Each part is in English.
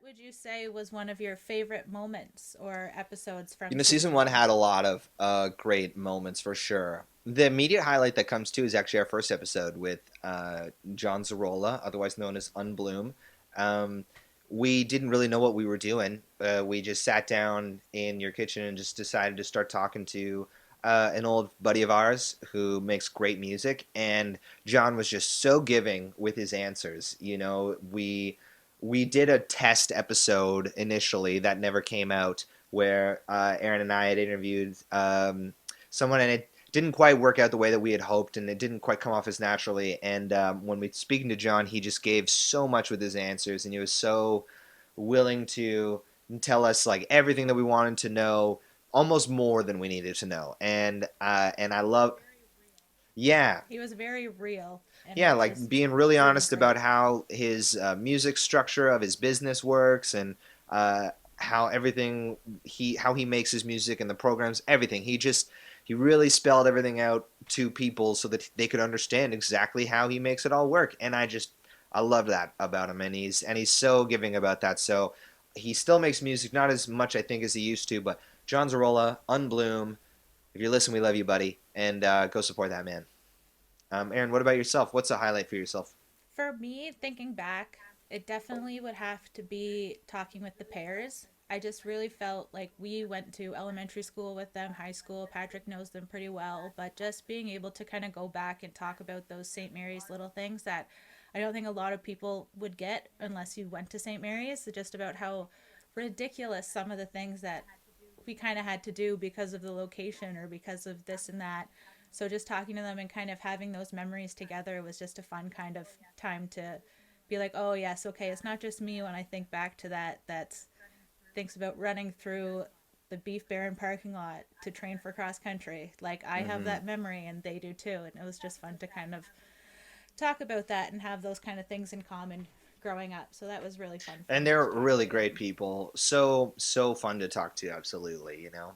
would you say was one of your favorite moments or episodes You from know, season season one one? had a lot of great moments for sure. The immediate highlight that comes to is actually our first episode with John Zarola, otherwise known as Unbloom. Um, we didn't really know what we were doing. We just sat down in your kitchen and just decided to start talking to an old buddy of ours who makes great music, and John was just so giving with his answers. You know, we did a test episode initially that never came out where Aaron and I had interviewed someone, and it didn't quite work out the way that we had hoped, and it didn't quite come off as naturally. And when we speaking to John, he just gave so much with his answers, and he was so willing to tell us like everything that we wanted to know, almost more than we needed to know. And I love, yeah, He was very real, and yeah, which like is being really really honest about great. how his music structure of his business works, and how everything how he makes his music and the programs, everything. He really spelled everything out to people so that they could understand exactly how he makes it all work. And I love that about him, and he's so giving about that. So he still makes music, not as much I think as he used to, but John Zarola, Unbloom, if you listen, we love you, buddy, and go support that man. Aaron, what about yourself? What's a highlight for yourself? For me, thinking back, it definitely would have to be talking with the pairs. I just really felt like we went to elementary school with them, high school. Patrick knows them pretty well, but just being able to kind of go back and talk about those St. Mary's little things that I don't think a lot of people would get unless you went to St. Mary's, just about how ridiculous some of the things that we kind of had to do because of the location or because of this and that. So just talking to them and kind of having those memories together was just a fun kind of time to be like, oh yes, okay, it's not just me when I think back to that. That's thinks about running through the Beef Baron parking lot to train for cross country. Like I have Mm-hmm. that memory and they do too, and it was just fun to kind of talk about that and have those kind of things in common growing up. So that was really fun for And me they're to talk really to great them. people. So fun to talk to. Absolutely, you know.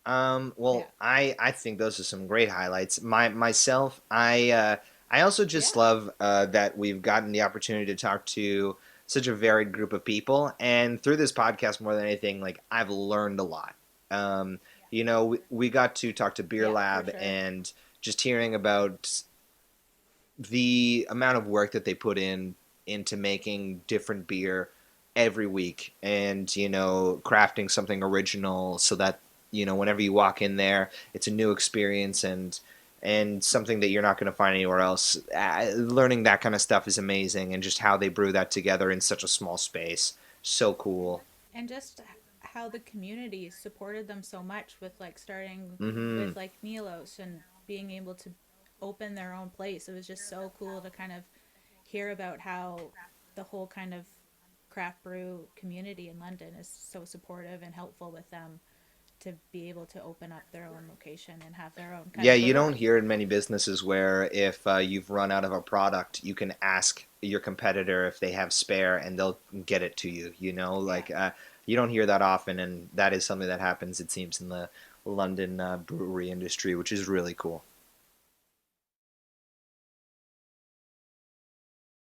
Yeah. Well, I think those are some great highlights. Myself, I also just Yeah. love that we've gotten the opportunity to talk to such a varied group of people, and through this podcast, more than anything, like I've learned a lot. Um, you know, we got to talk to Beer Yeah, for Lab, sure. and just hearing about the amount of work that they put in into making different beer every week, and you know, crafting something original so that you know, whenever you walk in there, it's a new experience, and something that you're not going to find anywhere else. Learning that kind of stuff is amazing, and just how they brew that together in such a small space, so cool. And just how the community supported them so much with like starting Mm-hmm. with like Milos and being able to open their own place. It was just so cool to kind of hear about how the whole kind of craft brew community in London is so supportive and helpful with them to be able to open up their own location and have their own kind Yeah, of you don't brewery. hear in many businesses where if you've run out of a product, you can ask your competitor if they have spare, and they'll get it to you. You know, Yeah. like you don't hear that often, and that is something that happens, it seems, in the London brewery industry, which is really cool.